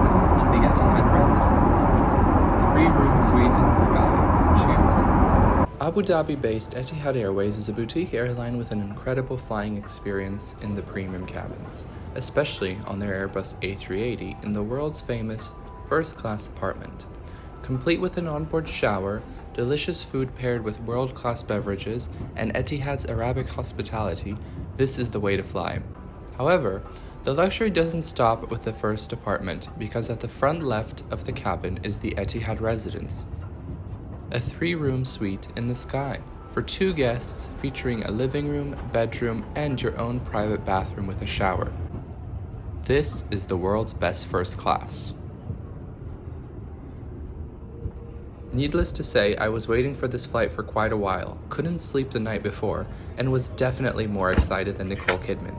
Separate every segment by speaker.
Speaker 1: Welcome to the Etihad Residence. 3-room suite in the sky. Choose.
Speaker 2: Abu Dhabi-based Etihad Airways is a boutique airline with an incredible flying experience in the premium cabins, especially on their Airbus A380 in the world's famous first-class apartment. Complete with an onboard shower, delicious food paired with world-class beverages, and Etihad's Arabic hospitality, this is the way to fly. However, the luxury doesn't stop with the first apartment, because at the front left of the cabin is the Etihad Residence, a 3-room suite in the sky for 2 guests, featuring a living room, bedroom, and your own private bathroom with a shower. This is the world's best first class. Needless to say, I was waiting for this flight for quite a while, couldn't sleep the night before, and was definitely more excited than Nicole Kidman.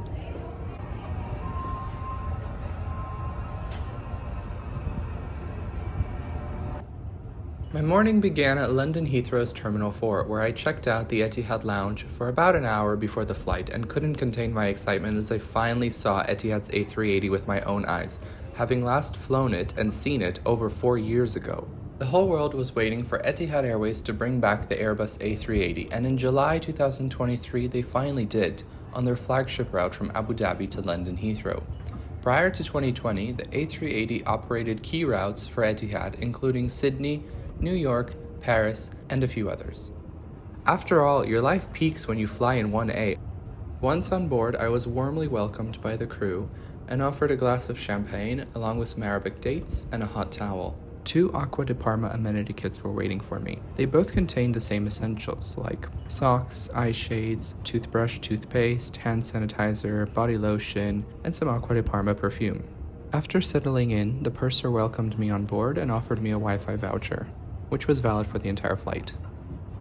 Speaker 2: My morning began at London-Heathrow's Terminal 4, where I checked out the Etihad Lounge for about an hour before the flight and couldn't contain my excitement as I finally saw Etihad's A380 with my own eyes, having last flown it and seen it over 4 years ago. The whole world was waiting for Etihad Airways to bring back the Airbus A380, and in July 2023 they finally did, on their flagship route from Abu Dhabi to London-Heathrow. Prior to 2020, the A380 operated key routes for Etihad, including Sydney, New York, Paris, and a few others. After all, your life peaks when you fly in 1A. Once on board, I was warmly welcomed by the crew and offered a glass of champagne along with some Arabic dates and a hot towel. 2 Aqua di Parma amenity kits were waiting for me. They both contained the same essentials like socks, eye shades, toothbrush, toothpaste, hand sanitizer, body lotion, and some Aqua di Parma perfume. After settling in, the purser welcomed me on board and offered me a Wi-Fi voucher, which was valid for the entire flight.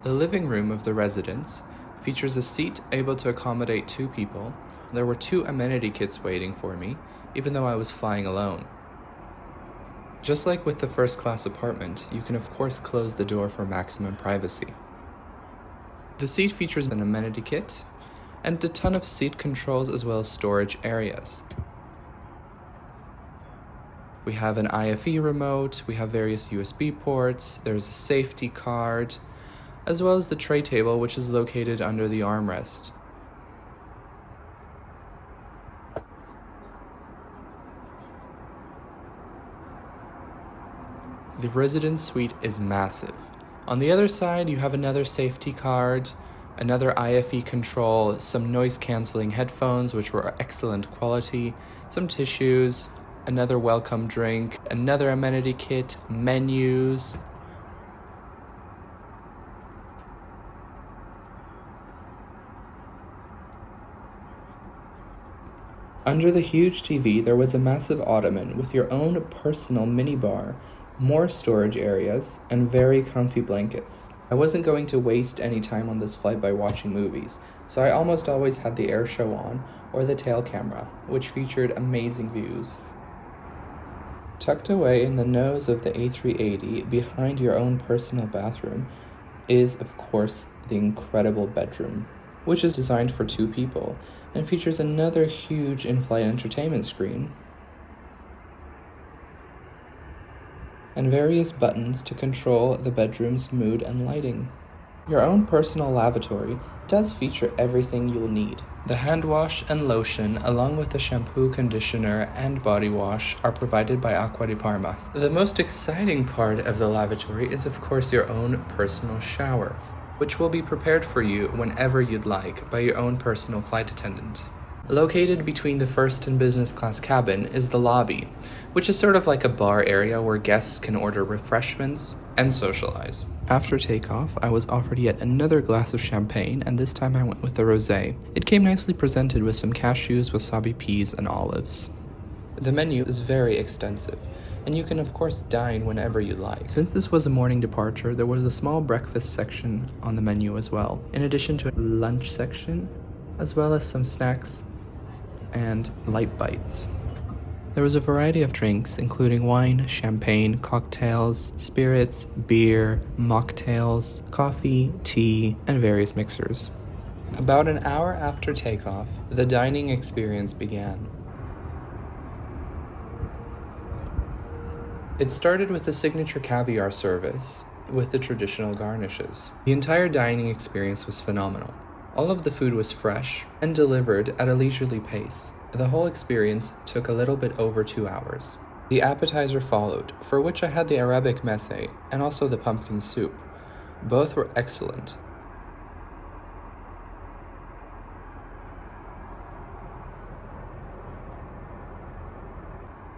Speaker 2: The living room of the residence features a seat able to accommodate 2 people. There were 2 amenity kits waiting for me, even though I was flying alone. Just like with the first-class apartment, you can of course close the door for maximum privacy. The seat features an amenity kit and a ton of seat controls as well as storage areas. We have an IFE remote, we have various USB ports, there's a safety card, as well as the tray table, which is located under the armrest. The residence suite is massive. On the other side, you have another safety card, another IFE control, some noise-canceling headphones, which were excellent quality, some tissues, another welcome drink, another amenity kit, menus. Under the huge TV, there was a massive ottoman with your own personal minibar, more storage areas, and very comfy blankets. I wasn't going to waste any time on this flight by watching movies, so I almost always had the air show on, or the tail camera, which featured amazing views. Tucked away in the nose of the A380, behind your own personal bathroom, is, of course, the incredible bedroom, which is designed for 2 people, and features another huge in-flight entertainment screen, and various buttons to control the bedroom's mood and lighting. Your own personal lavatory does feature everything you'll need. The hand wash and lotion, along with the shampoo, conditioner, and body wash, are provided by Aqua di Parma. The most exciting part of the lavatory is of course your own personal shower, which will be prepared for you whenever you'd like by your own personal flight attendant. Located between the first and business class cabin is the lobby, which is sort of like a bar area where guests can order refreshments and socialize. After takeoff, I was offered yet another glass of champagne, and this time I went with the rosé. It came nicely presented with some cashews, wasabi peas, and olives. The menu is very extensive, and you can of course dine whenever you like. Since this was a morning departure, there was a small breakfast section on the menu as well, in addition to a lunch section, as well as some snacks and light bites. There was a variety of drinks, including wine, champagne, cocktails, spirits, beer, mocktails, coffee, tea, and various mixers. About an hour after takeoff, the dining experience began. It started with the signature caviar service with the traditional garnishes. The entire dining experience was phenomenal. All of the food was fresh and delivered at a leisurely pace. The whole experience took a little bit over 2 hours. The appetizer followed, for which I had the Arabic meze and also the pumpkin soup. Both were excellent.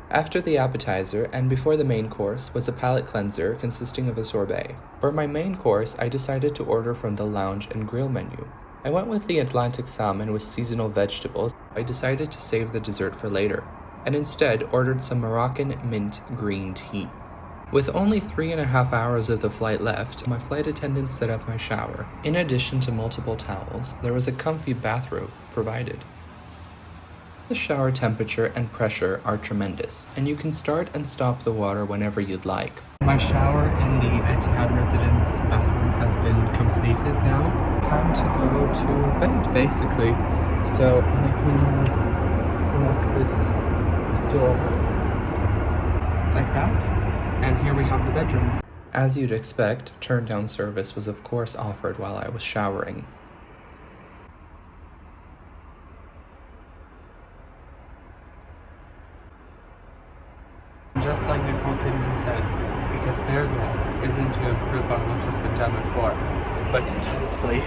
Speaker 2: After the appetizer and before the main course was a palate cleanser consisting of a sorbet. For my main course, I decided to order from the lounge and grill menu. I went with the Atlantic salmon with seasonal vegetables. I decided to save the dessert for later, and instead ordered some Moroccan mint green tea. With only 3.5 hours of the flight left, my flight attendant set up my shower. In addition to multiple towels, there was a comfy bathrobe provided. The shower temperature and pressure are tremendous, and you can start and stop the water whenever you'd like.
Speaker 1: My shower in the Etihad Residence bathroom has been completed now. Time to go to bed, basically. So I can lock this door like that, and here we have the bedroom.
Speaker 2: As you'd expect, turn-down service was of course offered while I was showering.
Speaker 1: Just like Nicole Kidman said, because their goal isn't to improve on what has been done before, but to totally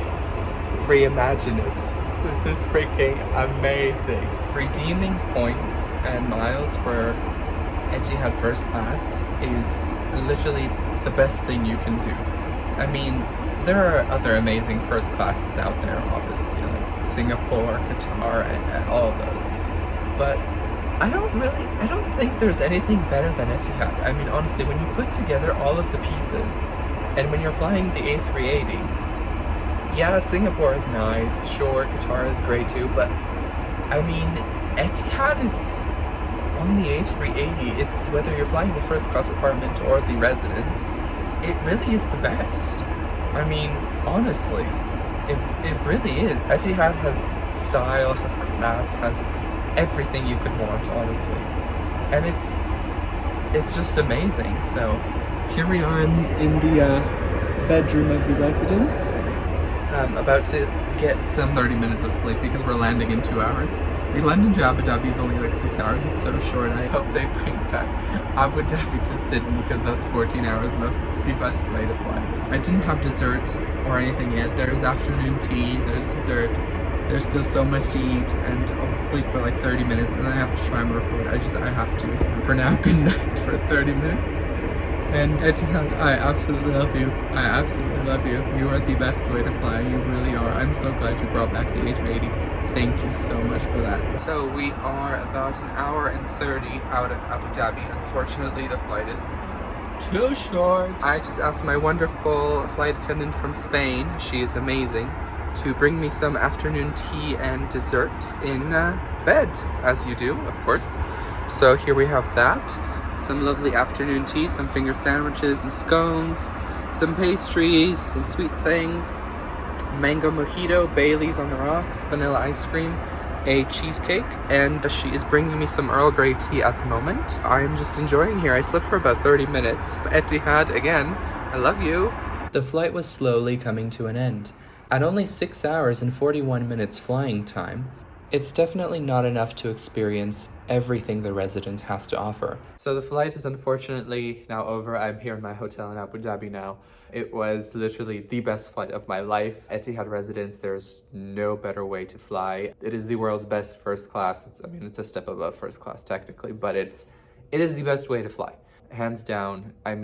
Speaker 1: reimagine it. This is freaking amazing. Redeeming points and miles for Etihad First Class is literally the best thing you can do. I mean, there are other amazing first classes out there, obviously, like Singapore, Qatar, and all of those. But I don't think there's anything better than Etihad. I mean, honestly, when you put together all of the pieces, and when you're flying the A380, yeah, Singapore is nice, sure, Qatar is great too, but I mean, Etihad is on the A380, it's whether you're flying the first class apartment or the residence, it really is the best. I mean, honestly, it really is. Etihad has style, has class, has everything you could want, honestly, and it's just amazing. So here we are in the bedroom of the residence. About to get some 30 minutes of sleep because we're landing in 2 hours. The London to Abu Dhabi is only like 6 hours. It's so short. I hope they bring back Abu Dhabi to Sydney because that's 14 hours and that's the best way to fly this. I didn't have dessert or anything yet. There's afternoon tea, there's dessert. There's still so much to eat, and I'll sleep for like 30 minutes, and then I have to try more food. I have to. For now, good night for 30 minutes. And Etihad, I absolutely love you. I absolutely love you. You are the best way to fly. You really are. I'm so glad you brought back the A380. Thank you so much for that. So we are about 1 hour and 30 out of Abu Dhabi. Unfortunately, the flight is too short. I just asked my wonderful flight attendant from Spain, she is amazing, to bring me some afternoon tea and dessert in bed, as you do, of course. So here we have that. Some lovely afternoon tea, some finger sandwiches, some scones, some pastries, some sweet things, mango mojito, Bailey's on the rocks, vanilla ice cream, a cheesecake, and she is bringing me some Earl Grey tea at the moment. I am just enjoying here. I slept for about 30 minutes. Etihad, again, I love you.
Speaker 2: The flight was slowly coming to an end. At only 6 hours and 41 minutes flying time, it's definitely not enough to experience everything the residence has to offer.
Speaker 1: So the flight is unfortunately now over. I'm here in my hotel in Abu Dhabi now. It was literally the best flight of my life. Etihad Residence, there's no better way to fly. It is the world's best first class. It's a step above first class technically, but it is the best way to fly. Hands down. I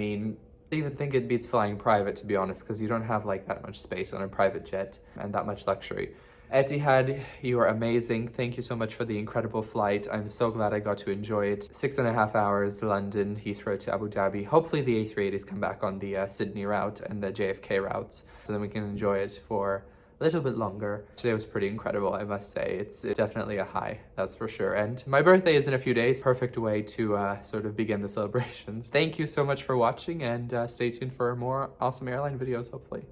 Speaker 1: even think it beats flying private, to be honest, because you don't have like that much space on a private jet and that much luxury. Etihad, you are amazing. Thank you so much for the incredible flight. I'm so glad I got to enjoy it. 6.5 hours, London-Heathrow to Abu Dhabi. Hopefully the A380s come back on the Sydney route and the JFK routes, so then we can enjoy it for a little bit longer. Today was pretty incredible, I must say. It's definitely a high, that's for sure. And my birthday is in a few days. Perfect way to sort of begin the celebrations. Thank you so much for watching, and stay tuned for more awesome airline videos, hopefully.